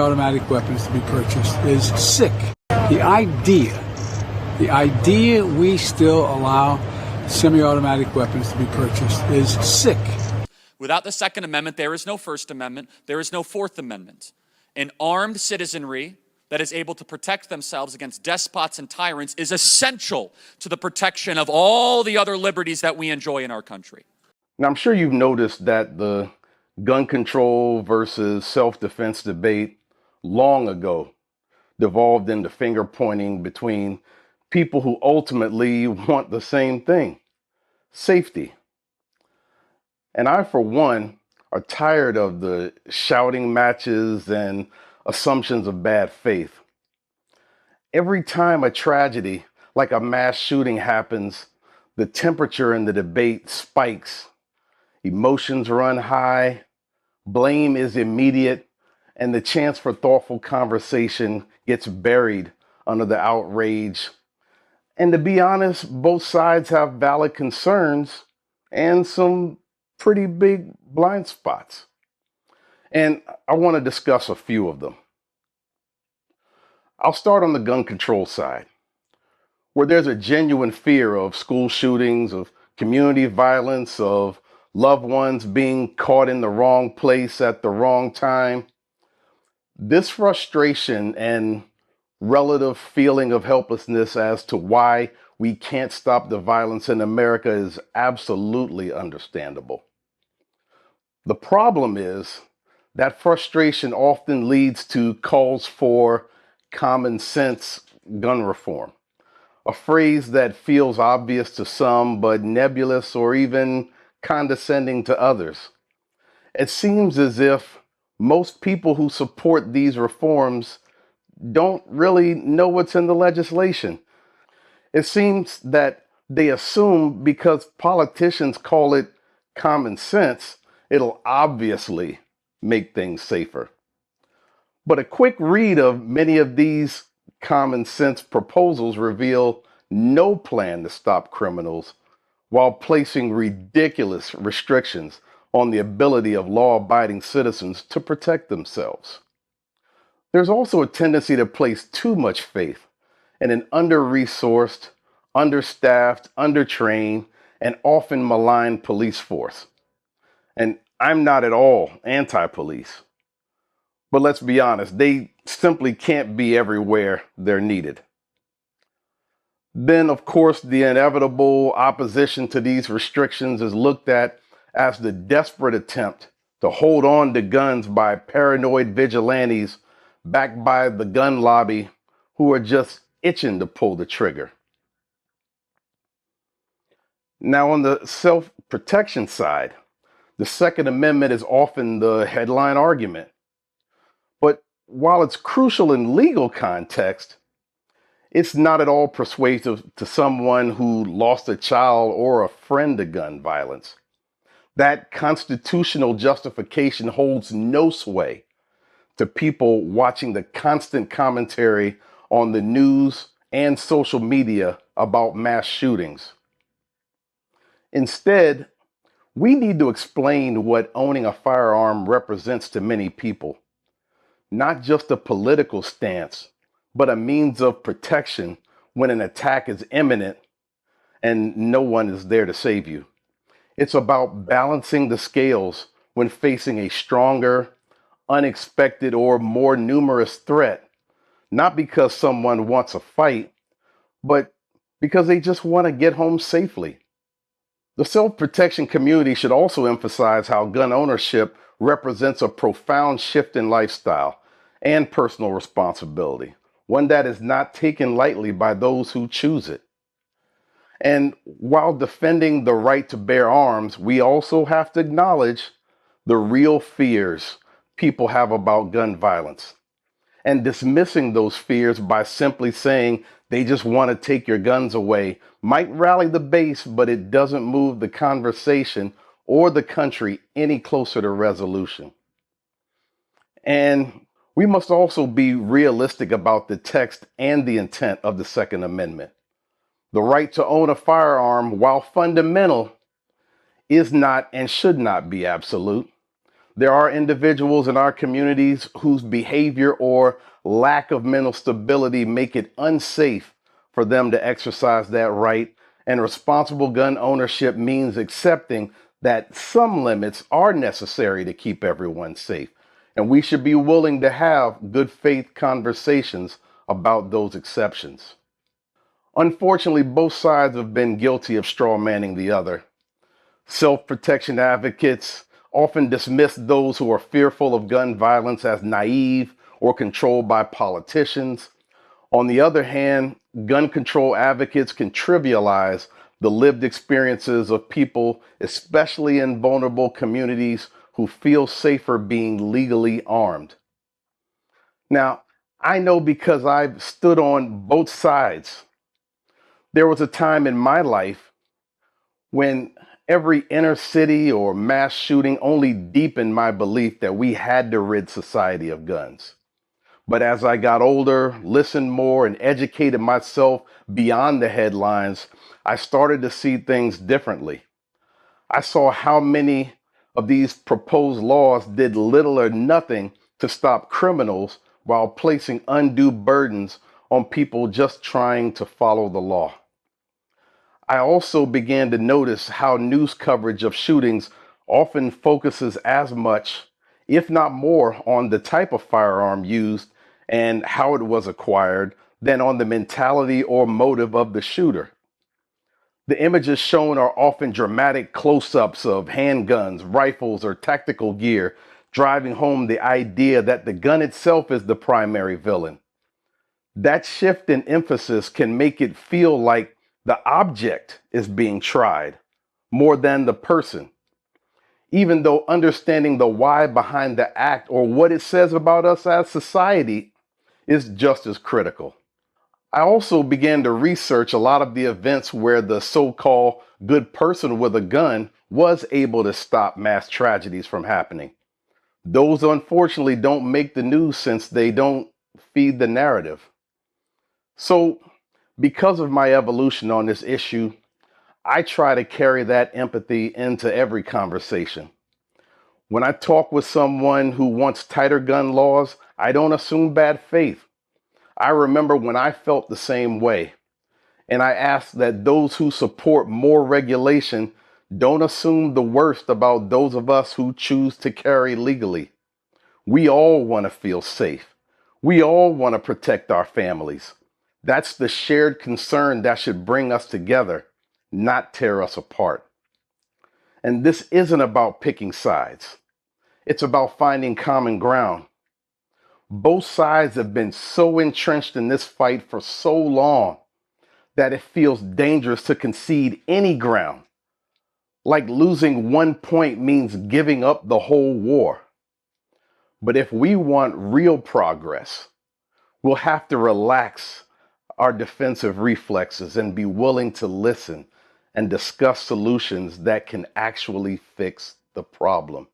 automatic weapons to be purchased is sick. The idea we still allow semi-automatic weapons to be purchased is sick. Without the Second Amendment, there is no First Amendment, there is no Fourth Amendment. An armed citizenry that is able to protect themselves against despots and tyrants is essential to the protection of all the other liberties that we enjoy in our country. Now, I'm sure you've noticed that the gun control versus self-defense debate long ago devolved into finger pointing between people who ultimately want the same thing: safety. And I, for one, are tired of the shouting matches and assumptions of bad faith. Every time a tragedy like a mass shooting happens, the temperature in the debate spikes. Emotions run high, blame is immediate, and the chance for thoughtful conversation gets buried under the outrage. And to be honest, both sides have valid concerns and some pretty big blind spots. And I want to discuss a few of them. I'll start on the gun control side, where there's a genuine fear of school shootings, of community violence, of loved ones being caught in the wrong place at the wrong time. This frustration and relative feeling of helplessness as to why we can't stop the violence in America is absolutely understandable. The problem is that frustration often leads to calls for common sense gun reform, a phrase that feels obvious to some but nebulous or even condescending to others. It seems as if most people who support these reforms don't really know what's in the legislation. It seems that they assume because politicians call it common sense, it'll obviously make things safer. But a quick read of many of these common sense proposals reveal no plan to stop criminals while placing ridiculous restrictions on the ability of law-abiding citizens to protect themselves. There's also a tendency to place too much faith in an under-resourced, understaffed, undertrained, and often maligned police force. And I'm not at all anti-police. But let's be honest, they simply can't be everywhere they're needed. Then, of course, the inevitable opposition to these restrictions is looked at as the desperate attempt to hold on to guns by paranoid vigilantes backed by the gun lobby who are just itching to pull the trigger. Now, on the self-protection side, the Second Amendment is often the headline argument. But while it's crucial in legal context, it's not at all persuasive to someone who lost a child or a friend to gun violence. That constitutional justification holds no sway to people watching the constant commentary on the news and social media about mass shootings. Instead, we need to explain what owning a firearm represents to many people. Not just a political stance, but a means of protection when an attack is imminent and no one is there to save you. It's about balancing the scales when facing a stronger, unexpected, or more numerous threat, not because someone wants a fight, but because they just want to get home safely. The self-protection community should also emphasize how gun ownership represents a profound shift in lifestyle and personal responsibility, one that is not taken lightly by those who choose it. And while defending the right to bear arms, we also have to acknowledge the real fears people have about gun violence. And dismissing those fears by simply saying they just want to take your guns away might rally the base, but it doesn't move the conversation or the country any closer to resolution. And we must also be realistic about the text and the intent of the Second Amendment. The right to own a firearm, while fundamental, is not and should not be absolute. There are individuals in our communities whose behavior or lack of mental stability make it unsafe for them to exercise that right. And responsible gun ownership means accepting that some limits are necessary to keep everyone safe. And we should be willing to have good faith conversations about those exceptions. Unfortunately, both sides have been guilty of straw manning the other. Self-protection advocates often dismiss those who are fearful of gun violence as naive or controlled by politicians. On the other hand, gun control advocates can trivialize the lived experiences of people, especially in vulnerable communities, who feel safer being legally armed. Now, I know because I've stood on both sides. There was a time in my life when every inner city or mass shooting only deepened my belief that we had to rid society of guns. But as I got older, listened more, and educated myself beyond the headlines, I started to see things differently. I saw how many of these proposed laws did little or nothing to stop criminals while placing undue burdens on people just trying to follow the law. I also began to notice how news coverage of shootings often focuses as much, if not more, on the type of firearm used and how it was acquired than on the mentality or motive of the shooter. The images shown are often dramatic close-ups of handguns, rifles, or tactical gear, driving home the idea that the gun itself is the primary villain. That shift in emphasis can make it feel like the object is being tried more than the person, even though understanding the why behind the act or what it says about us as society is just as critical. I also began to research a lot of the events where the so-called good person with a gun was able to stop mass tragedies from happening. Those unfortunately don't make the news since they don't feed the narrative. So, because of my evolution on this issue, I try to carry that empathy into every conversation. When I talk with someone who wants tighter gun laws, I don't assume bad faith. I remember when I felt the same way, and I ask that those who support more regulation don't assume the worst about those of us who choose to carry legally. We all want to feel safe. We all want to protect our families. That's the shared concern that should bring us together, not tear us apart. And this isn't about picking sides. It's about finding common ground. Both sides have been so entrenched in this fight for so long that it feels dangerous to concede any ground. Like losing 1 point means giving up the whole war. But if we want real progress, we'll have to relax our defensive reflexes and be willing to listen and discuss solutions that can actually fix the problem.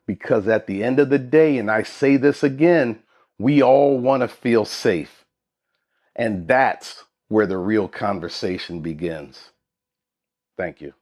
Because at the end of the day, and I say this again, we all want to feel safe. And that's where the real conversation begins. Thank you.